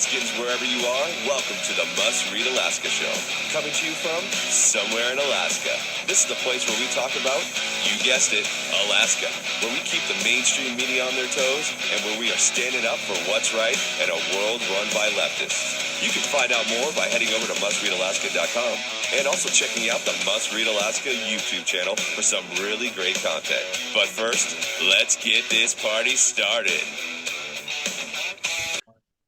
Alaskans, wherever you are, welcome to the Must Read Alaska Show. Coming to you from somewhere in Alaska. This is the place where we talk about, you guessed it, Alaska. Where we keep the mainstream media on their toes and where we are standing up for what's right in a world run by leftists. You can find out more by heading over to mustreadalaska.com and also checking out the Must Read Alaska YouTube channel for some really great content. But first, let's get this party started.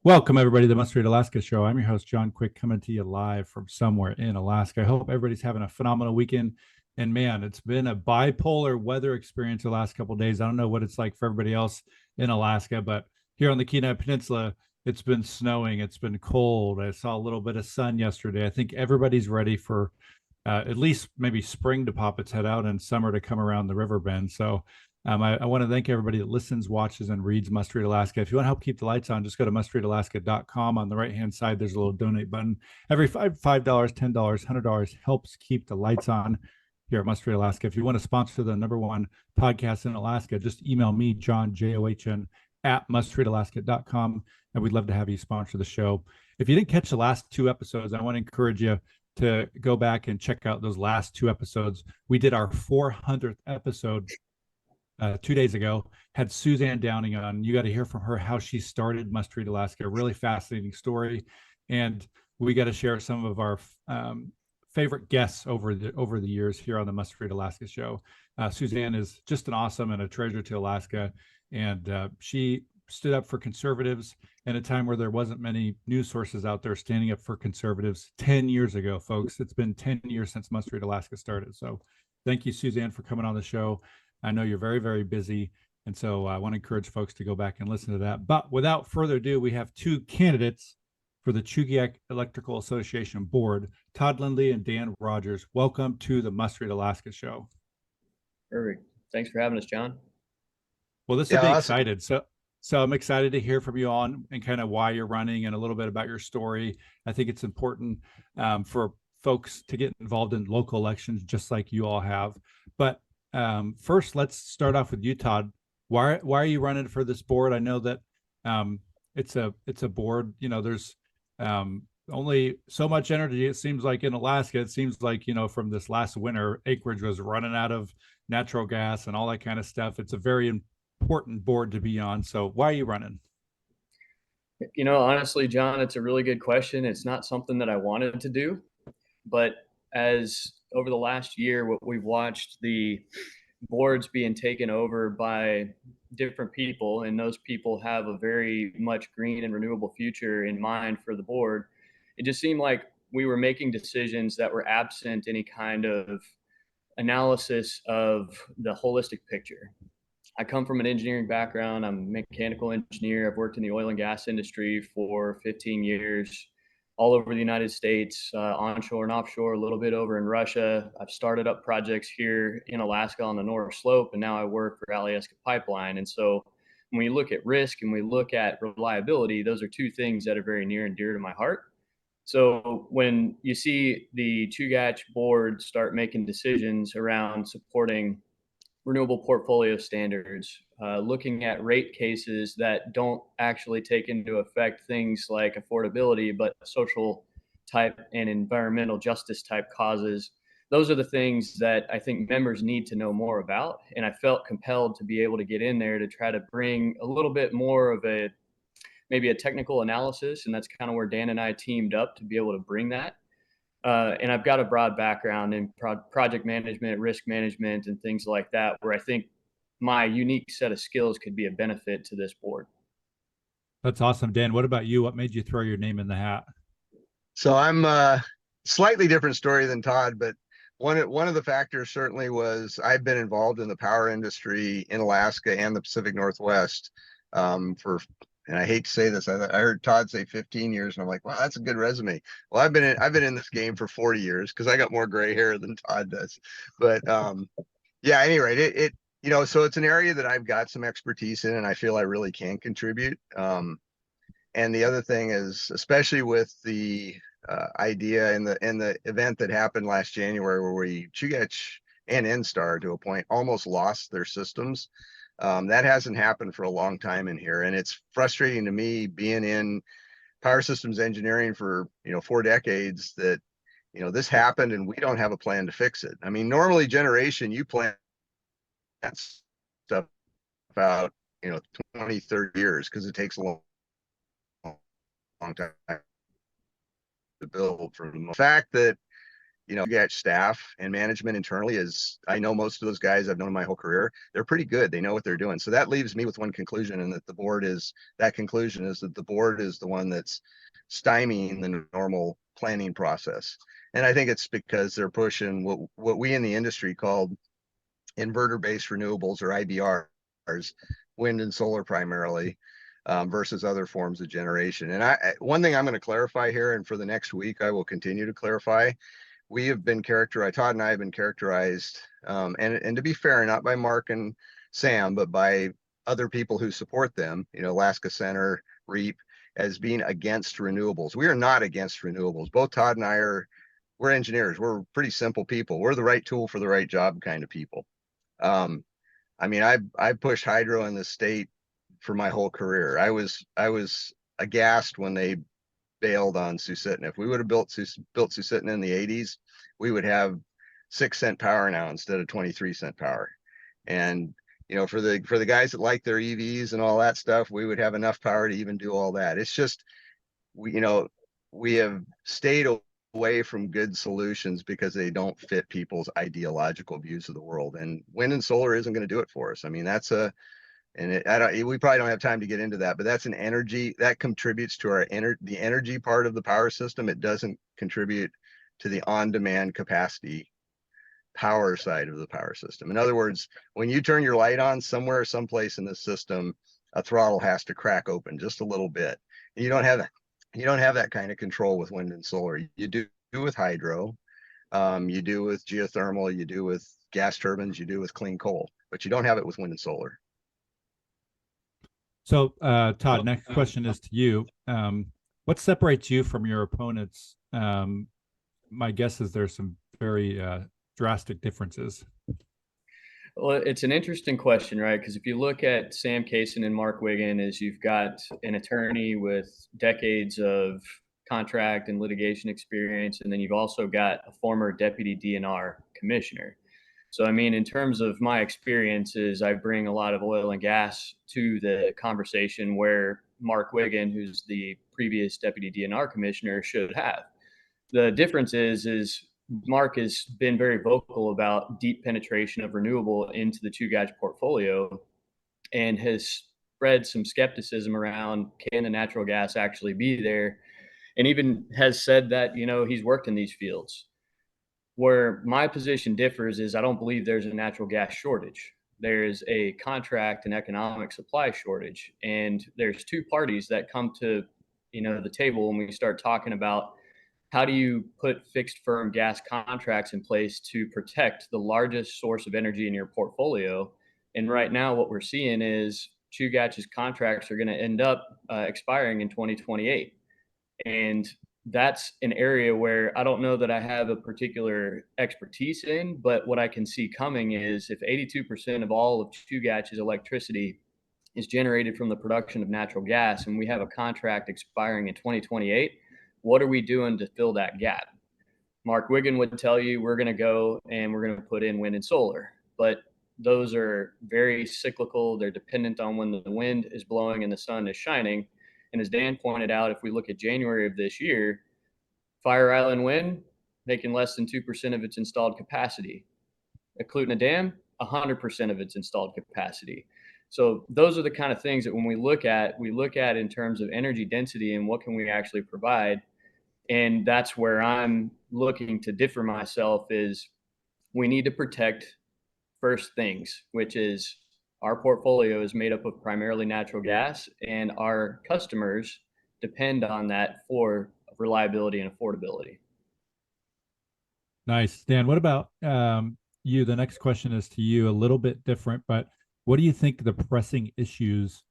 Welcome, everybody, to the Must Read Alaska Show. I'm your host, John Quick, coming to you live from somewhere in Alaska. I hope everybody's having a phenomenal weekend. And man, it's been a bipolar weather experience the last couple of days. I don't know what it's like for everybody else in Alaska, but here on the Kenai Peninsula, it's been snowing. It's been cold. I saw a little bit of sun yesterday. I think everybody's ready for at least maybe spring to pop its head out and summer to come around the river bend. So I want to thank everybody that listens, watches, and reads Must Read Alaska. If you want to help keep the lights on, just go to mustreadalaska.com. On the right-hand side, there's a little donate button. Every $5, $10, $100 helps keep the lights on here at Must Read Alaska. If you want to sponsor the #1 podcast in Alaska, just email me, John, John, at mustreadalaska.com, and we'd love to have you sponsor the show. If you didn't catch the last two episodes, I want to encourage you to go back and check out those last two episodes. We did our 400th episode 2 days ago, had Suzanne Downing on. You got to hear from her how she started Must Read Alaska. Really fascinating story. And we got to share some of our favorite guests over the years here on the Must Read Alaska show. Suzanne is just an awesome and a treasure to Alaska. And she stood up for conservatives in a time where there wasn't many news sources out there standing up for conservatives 10 years ago, folks. It's been 10 years since Must Read Alaska started. So thank you, Suzanne, for coming on the show. I know you're very, very busy, and so I want to encourage folks to go back and listen to that. But without further ado, we have two candidates for the Chugach Electrical Association board, Todd Lindley and Dan Rogers. Welcome to the Must Read Alaska show. Perfect. Thanks for having us, John. Well, this will be excited. So I'm excited to hear from you on and kind of why you're running and a little bit about your story. I think it's important for folks to get involved in local elections, just like you all have. But first, let's start off with you, Todd. Why are you running for this board? I know that it's a board. You know, there's only so much energy. It seems like in Alaska. It seems like, you know, from this last winter, acreage was running out of natural gas and all that kind of stuff. It's a very important board to be on. So why are you running? You know, honestly, John, it's a really good question. It's not something that I wanted to do, but as over the last year, what we've watched the boards being taken over by different people, and those people have a very much green and renewable future in mind for the board. It just seemed like we were making decisions that were absent any kind of analysis of the holistic picture. I come from an engineering background. I'm a mechanical engineer. I've worked in the oil and gas industry for 15 years. All over the United States, onshore and offshore, a little bit over in Russia. I've started up projects here in Alaska on the North Slope, and now I work for Alaskan Pipeline. And so when we look at risk and we look at reliability, those are two things that are very near and dear to my heart. So when you see the Chugach board start making decisions around supporting renewable portfolio standards, looking at rate cases that don't actually take into effect things like affordability, but social type and environmental justice type causes. Those are the things that I think members need to know more about. And I felt compelled to be able to get in there to try to bring a little bit more of maybe a technical analysis. And that's kind of where Dan and I teamed up to be able to bring that. And I've got a broad background in project management, risk management, and things like that, where I think my unique set of skills could be a benefit to this board. That's awesome. Dan, what about you? What made you throw your name in the hat? So I'm a slightly different story than Todd, but one of the factors certainly was I've been involved in the power industry in Alaska and the Pacific Northwest and I hate to say this, I heard Todd say 15 years, and I'm like, wow, that's a good resume. Well, I've been in this game for 40 years because I got more gray hair than Todd does. But yeah, at any rate, it you know, so it's an area that I've got some expertise in, and I feel I really can contribute. And the other thing is, especially with the idea in the event that happened last January, where Chugach and N-Star to a point almost lost their systems. That hasn't happened for a long time in here, and it's frustrating to me being in power systems engineering for, 4 decades that, this happened and we don't have a plan to fix it. I mean, normally generation, you plan stuff out, 20, 30 years because it takes a long time to build. From the fact that, Chugach staff and management internally is, I know most of those guys I've known my whole career, they're pretty good. They know what they're doing. So that leaves me with one conclusion, and that that conclusion is that the board is the one that's stymieing the normal planning process. And I think it's because they're pushing what we in the industry called inverter-based renewables, or IBRs, wind and solar primarily, versus other forms of generation. And one thing I'm going to clarify here, and for the next week, I will continue to clarify. We have been characterized, Todd and I have been characterized, and to be fair, not by Mark and Sam, but by other people who support them, Alaska Center, REAP, as being against renewables. We are not against renewables. Both Todd and I we're engineers. We're pretty simple people. We're the right tool for the right job kind of people. I mean, I've pushed hydro in the state for my whole career. I was aghast when they bailed on Susitna. If we would have built Susitna in the 80s, we would have 6-cent power now instead of 23-cent power. And for the guys that like their EVs and all that stuff, we would have enough power to even do all that. It's just we have stayed away from good solutions because they don't fit people's ideological views of the world. And wind and solar isn't going to do it for us. I mean, we probably don't have time to get into that, but that's an energy that contributes to the energy part of the power system. It doesn't contribute to the on-demand capacity power side of the power system. In other words, when you turn your light on somewhere, someplace in the system, a throttle has to crack open just a little bit. You don't have that kind of control with wind and solar. You do with hydro, you do with geothermal, you do with gas turbines, you do with clean coal, but you don't have it with wind and solar. So, Todd, next question is to you. What separates you from your opponents? My guess is there's some very drastic differences. Well, it's an interesting question, right? Because if you look at Sam Kaysen and Mark Wiggin, as you've got an attorney with decades of contract and litigation experience, and then you've also got a former deputy DNR commissioner. So, I mean, in terms of my experiences, I bring a lot of oil and gas to the conversation where Mark Wiggin, who's the previous deputy DNR commissioner, should have. The difference is Mark has been very vocal about deep penetration of renewable into the Chugach portfolio, and has spread some skepticism around, can the natural gas actually be there? And even has said that, he's worked in these fields. Where my position differs is I don't believe there's a natural gas shortage. There's a contract and economic supply shortage. And there's two parties that come to, the table when we start talking about how do you put fixed firm gas contracts in place to protect the largest source of energy in your portfolio. And right now what we're seeing is Chugach's contracts are going to end up expiring in 2028. And that's an area where I don't know that I have a particular expertise in, but what I can see coming is if 82% of all of Chugach's electricity is generated from the production of natural gas, and we have a contract expiring in 2028, what are we doing to fill that gap? Mark Wiggin would tell you we're going to go and we're going to put in wind and solar, but those are very cyclical. They're dependent on when the wind is blowing and the sun is shining. And as Dan pointed out, if we look at January of this year, Fire Island Wind making less than 2% of its installed capacity. At Clutna Dam, 100% of its installed capacity. So those are the kind of things that when we look at in terms of energy density and what can we actually provide. And that's where I'm looking to differ myself is we need to protect first things, which is our portfolio is made up of primarily natural gas, and our customers depend on that for reliability and affordability. Nice. Dan, what about you? The next question is to you, a little bit different, but what do you think the pressing issues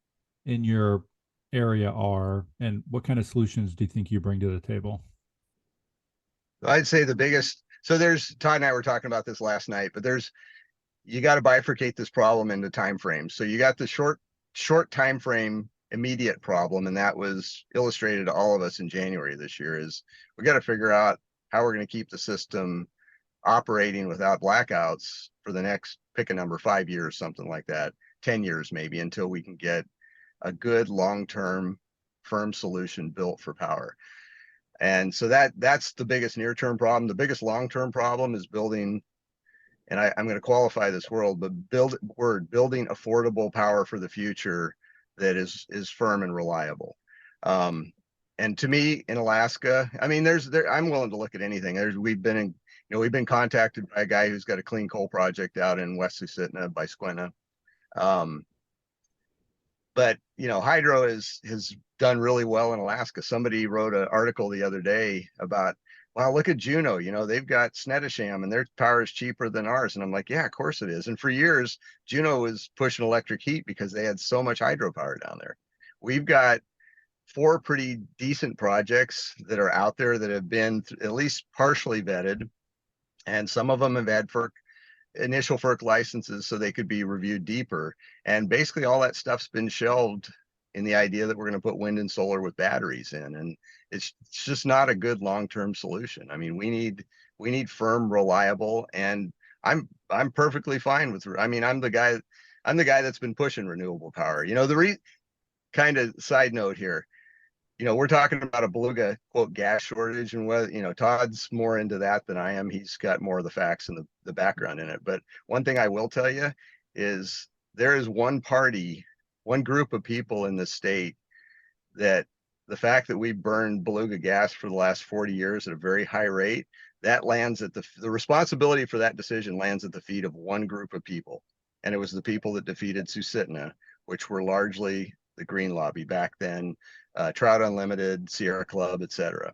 in your area are, and what kind of solutions do you think you bring to the table? I'd say the biggest, so there's, Todd and I were talking about this last night, but you got to bifurcate this problem into time frames. So you got the short time frame immediate problem, and that was illustrated to all of us in January this year, is we got to figure out how we're going to keep the system operating without blackouts for the next, pick a number, 5 years, something like that, 10 years maybe, until we can get a good long-term firm solution built for power. And so that's the biggest near-term problem. The biggest long-term problem is building, and I'm going to qualify this but building affordable power for the future that is firm and reliable. And to me, in Alaska, I mean, I'm willing to look at anything. We've been contacted by a guy who's got a clean coal project out in West Susitna by Squena. But hydro has done really well in Alaska. Somebody wrote an article the other day about, wow, look at Juneau. They've got Snettisham and their power is cheaper than ours. And I'm like, yeah, of course it is. And for years, Juneau was pushing electric heat because they had so much hydropower down there. We've got 4 pretty decent projects that are out there that have been at least partially vetted, and some of them have had initial FERC licenses so they could be reviewed deeper. And basically all that stuff's been shelved in the idea that we're going to put wind and solar with batteries in, and it's just not a good long-term solution. I mean, we need firm, reliable, and I'm perfectly fine with, I'm the guy that's been pushing renewable power. Kind of side note here, we're talking about a beluga quote gas shortage, and whether, Todd's more into that than I am. He's got more of the facts and the background in it. But one thing I will tell you is there is one group of people in the state that the fact that we burned beluga gas for the last 40 years at a very high rate, that lands at the responsibility for that decision lands at the feet of one group of people. And it was the people that defeated Susitna, which were largely the Green Lobby back then, Trout Unlimited, Sierra Club, etc.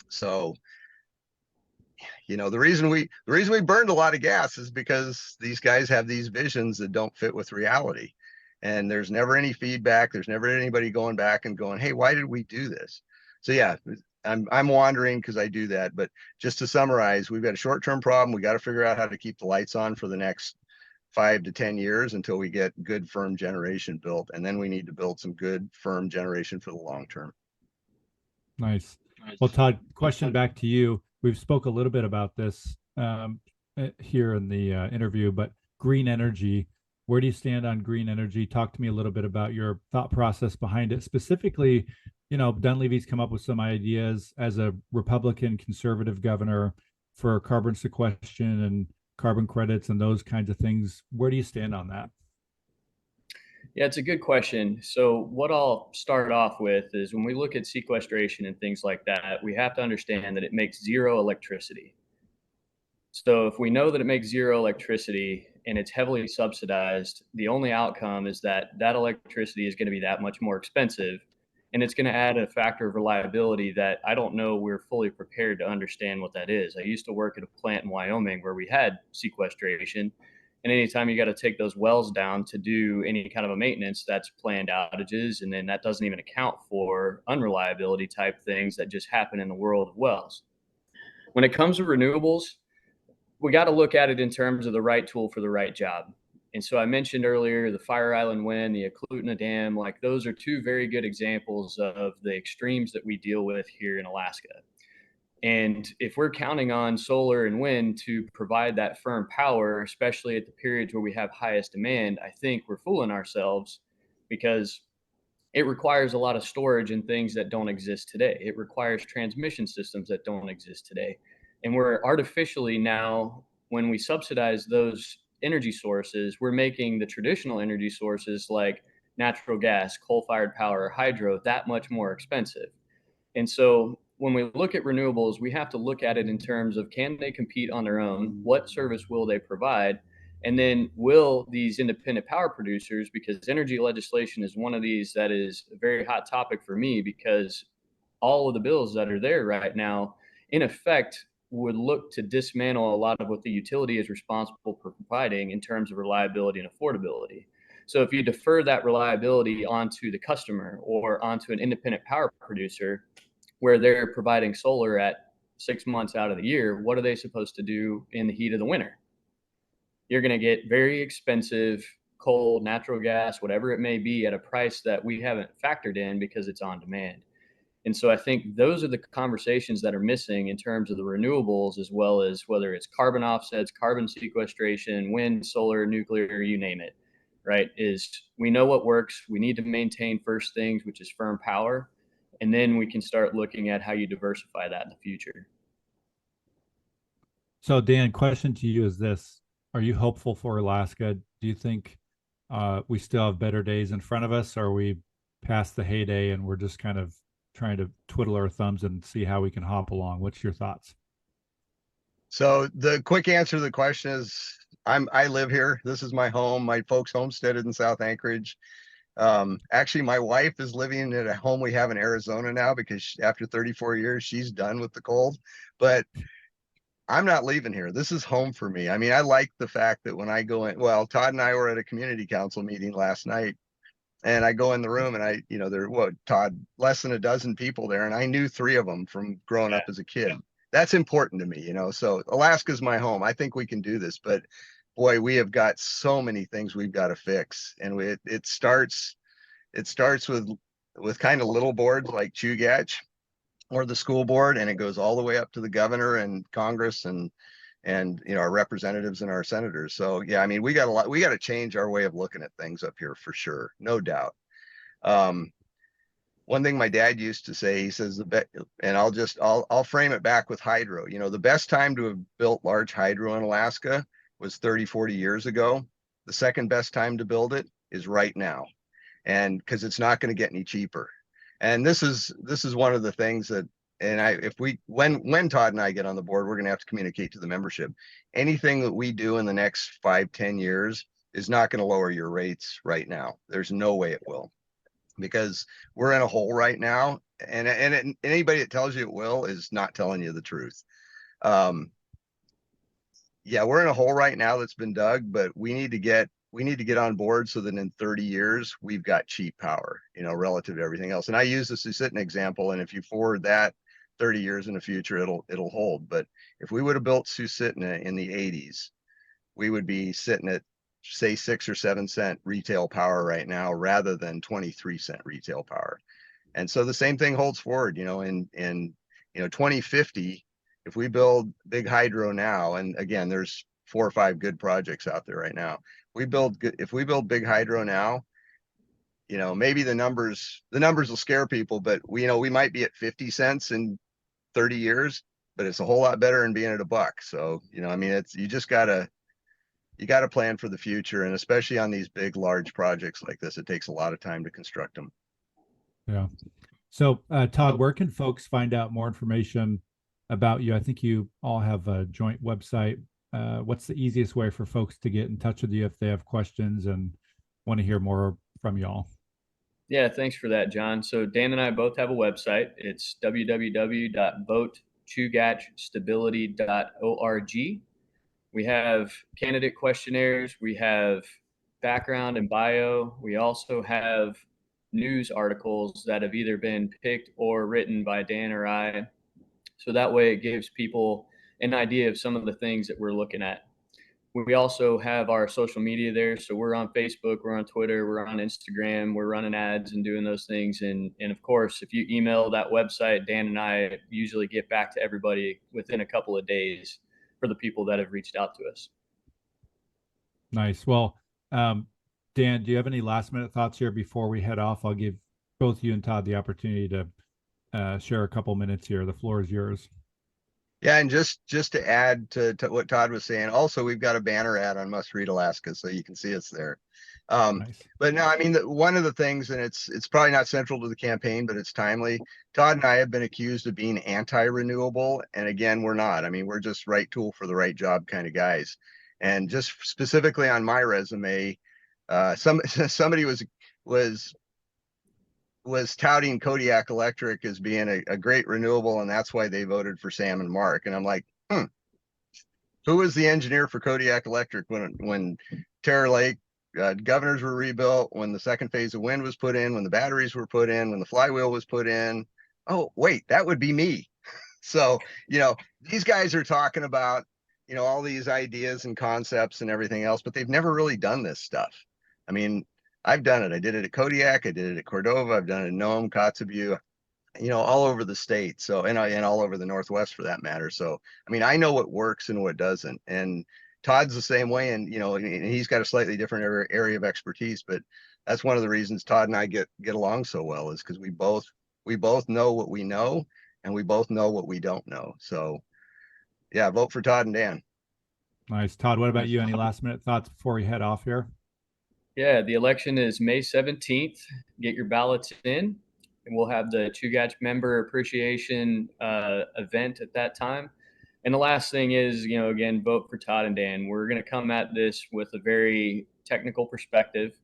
So, the reason we burned a lot of gas is because these guys have these visions that don't fit with reality, and there's never any feedback. There's never anybody going back and going, hey, why did we do this? So yeah, I'm wandering because I do that, but just to summarize, we've got a short-term problem. We got to figure out how to keep the lights on for the next 5 to 10 years until we get good firm generation built, and then we need to build some good firm generation for the long term. Nice. Well, Todd, question back to you. We've spoke a little bit about this here in the interview, but green energy, where do you stand on green energy? Talk to me a little bit about your thought process behind it. Specifically, Dunleavy's come up with some ideas as a Republican conservative governor for carbon sequestration and carbon credits and those kinds of things. Where do you stand on that? Yeah, it's a good question. So what I'll start off with is when we look at sequestration and things like that, we have to understand that it makes zero electricity. So if we know that it makes zero electricity and it's heavily subsidized, the only outcome is that electricity is going to be that much more expensive. And it's going to add a factor of reliability that I don't know we're fully prepared to understand what that is. I used to work at a plant in Wyoming where we had sequestration. And anytime you got to take those wells down to do any kind of a maintenance, that's planned outages. And then that doesn't even account for unreliability type things that just happen in the world of wells. When it comes to renewables, we got to look at it in terms of the right tool for the right job. And so I mentioned earlier the Fire Island Wind, the Eklutna Dam, like those are 2 very good examples of the extremes that we deal with here in Alaska. And if we're counting on solar and wind to provide that firm power, especially at the periods where we have highest demand, I think we're fooling ourselves because it requires a lot of storage and things that don't exist today. It requires transmission systems that don't exist today. And we're artificially now, when we subsidize those energy sources, we're making the traditional energy sources like natural gas, coal-fired power, hydro that much more expensive. And so when we look at renewables, we have to look at it in terms of, can they compete on their own? What service will they provide? And then will these independent power producers, because energy legislation is one of these that is a very hot topic for me, because all of the bills that are there right now, in effect, would look to dismantle a lot of what the utility is responsible for providing in terms of reliability and affordability. So if you defer that reliability onto the customer or onto an independent power producer, where they're providing solar at 6 months out of the year, what are they supposed to do in the heat of the winter? You're going to get very expensive coal, natural gas, whatever it may be, at a price that we haven't factored in because it's on demand. And so I think those are the conversations that are missing in terms of the renewables, as well as whether it's carbon offsets, carbon sequestration, wind, solar, nuclear, you name it, right? Is we know what works. We need to maintain first things, which is firm power. And then we can start looking at how you diversify that in the future. So Dan, question to you is this: are you hopeful for Alaska? Do you think we still have better days in front of us? Or are we past the heyday and we're just kind of trying to twiddle our thumbs and see how we can hop along? What's your thoughts? So the quick answer to the question is I live here. This is my home. My folks homesteaded in South Anchorage. Actually, my wife is living at a home we have in Arizona now because after 34 years, she's done with the cold. But I'm not leaving here. This is home for me. I mean, I like the fact that when I go in, well, Todd and I were at a community council meeting last night, and I go in the room and there were, Todd, less than a dozen people there, and I knew three of them from growing up as a kid. That's important to me, so Alaska's my home. I think we can do this, but boy, we have got so many things we've got to fix. And it starts with kind of little boards like Chugach or the school board, and it goes all the way up to the governor and Congress and our representatives and our senators. So yeah, I mean, we got to change our way of looking at things up here for sure, no doubt. One thing my dad used to say, he says and I'll frame it back with hydro. The best time to have built large hydro in Alaska was 30, 40 years ago. The second best time to build it is right now. And because it's not going to get any cheaper. And this is one of the things that, and when Todd and I get on the board, we're going to have to communicate to the membership. Anything that we do in the next 5-10 years is not going to lower your rates right now. There's no way it will, because we're in a hole right now. And anybody that tells you it will is not telling you the truth. Yeah, we're in a hole right now that's been dug, but we need to get on board so that in 30 years we've got cheap power, relative to everything else. And I use the Susitna example, and if you forward that 30 years in the future, it'll hold. But if we would have built Susitna in the 80s, we would be sitting at, say, 6 or 7 cent retail power right now, rather than 23-cent retail power. And so the same thing holds forward, in 2050, if we build big hydro now, and again, there's 4 or 5 good projects out there right now. If we build big hydro now, maybe the numbers will scare people, but we might be at 50 cents in 30 years, but it's a whole lot better than being at $1. So, I mean, you got to plan for the future. And especially on these big, large projects like this, it takes a lot of time to construct them. Yeah. So, Todd, where can folks find out more information about you? I think you all have a joint website. What's the easiest way for folks to get in touch with you if they have questions and want to hear more from y'all? Yeah, thanks for that, John. So Dan and I both have a website. It's www.votechugachstability.org. We have candidate questionnaires. We have background and bio. We also have news articles that have either been picked or written by Dan or I. So that way it gives people an idea of some of the things that we're looking at. We also have our social media there. So we're on Facebook, we're on Twitter, we're on Instagram, we're running ads and doing those things. And of course, if you email that website, Dan and I usually get back to everybody within a couple of days for the people that have reached out to us. Nice. Well, Dan, do you have any last minute thoughts here before we head off? I'll give both you and Todd the opportunity to share a couple minutes here. The floor is yours. Yeah, and just to add to what Todd was saying, also we've got a banner ad on Must Read Alaska, so you can see us there. Nice. But no, I mean, one of the things, and it's probably not central to the campaign, but it's timely. Todd and I have been accused of being anti-renewable, and again, we're not. I mean, we're just right tool for the right job kind of guys. And just specifically on my resume, somebody was touting Kodiak Electric as being a great renewable, and that's why they voted for Sam and Mark. And I'm like, who was the engineer for Kodiak Electric when Terror Lake governors were rebuilt, when the second phase of wind was put in, when the batteries were put in, when the flywheel was put in? Oh, wait, that would be me. So, these guys are talking about, all these ideas and concepts and everything else, but they've never really done this stuff. I mean, I've done it. I did it at Kodiak. I did it at Cordova. I've done it in Nome, Kotzebue, all over the state. So, and all over the Northwest for that matter. So, I mean, I know what works and what doesn't. And Todd's the same way. And, and he's got a slightly different area of expertise, but that's one of the reasons Todd and I get along so well, is because we both know what we know, and we both know what we don't know. So yeah, vote for Todd and Dan. Nice. Todd, what about you? Any last minute thoughts before we head off here? Yeah, the election is May 17th. Get your ballots in, and we'll have the Chugach member appreciation event at that time. And the last thing is, again, vote for Todd and Dan. We're going to come at this with a very technical perspective.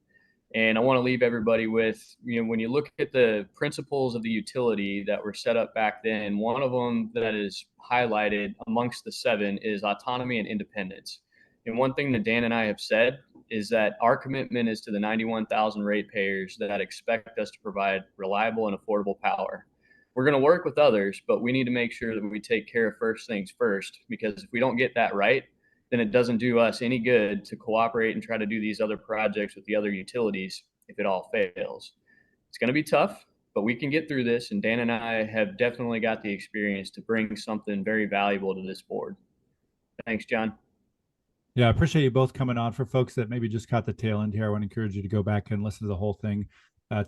And I want to leave everybody with, when you look at the principles of the utility that were set up back then, one of them that is highlighted amongst the 7 is autonomy and independence. And one thing that Dan and I have said is that our commitment is to the 91,000 ratepayers that expect us to provide reliable and affordable power. We're going to work with others, but we need to make sure that we take care of first things first, because if we don't get that right, then it doesn't do us any good to cooperate and try to do these other projects with the other utilities if it all fails. It's going to be tough, but we can get through this. And Dan and I have definitely got the experience to bring something very valuable to this board. Thanks, John. Yeah, I appreciate you both coming on. For folks that maybe just caught the tail end here, I want to encourage you to go back and listen to the whole thing.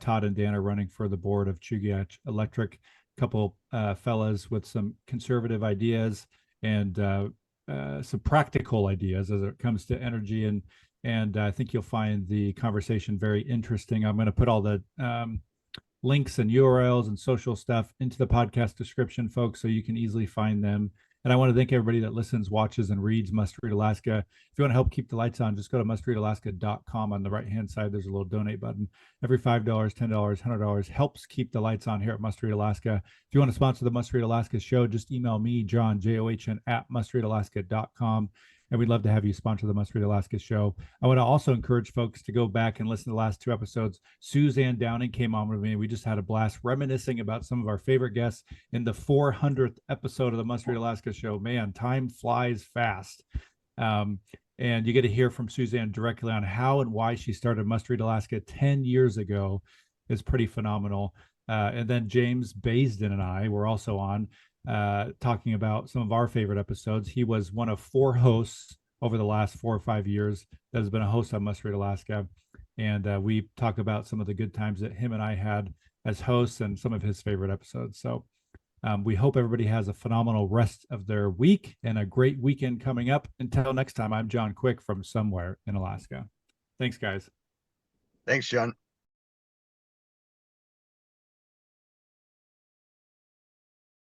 Todd and Dan are running for the board of Chugach Electric, a couple fellas with some conservative ideas and some practical ideas as it comes to energy, and I think you'll find the conversation very interesting. I'm going to put all the links and URLs and social stuff into the podcast description, folks, so you can easily find them. And I want to thank everybody that listens, watches, and reads Must Read Alaska. If you want to help keep the lights on, just go to mustreadalaska.com. On the right-hand side, there's a little donate button. Every $5, $10, $100 helps keep the lights on here at Must Read Alaska. If you want to sponsor the Must Read Alaska show, just email me, John, John, at mustreadalaska.com. And we'd love to have you sponsor the Must Read Alaska show. I want to also encourage folks to go back and listen to the last 2 episodes. Suzanne Downing came on with me. We just had a blast reminiscing about some of our favorite guests in the 400th episode of the Must Read Alaska show. Man, time flies fast. And you get to hear from Suzanne directly on how and why she started Must Read Alaska 10 years ago. Is pretty phenomenal. And then James Baisden and I were also on talking about some of our favorite episodes. He was one of 4 hosts over the last 4 or 5 years that has been a host on Must Read Alaska. And we talk about some of the good times that him and I had as hosts and some of his favorite episodes. So we hope everybody has a phenomenal rest of their week and a great weekend coming up. Until next time, I'm John Quick from somewhere in Alaska. Thanks, guys. Thanks, John.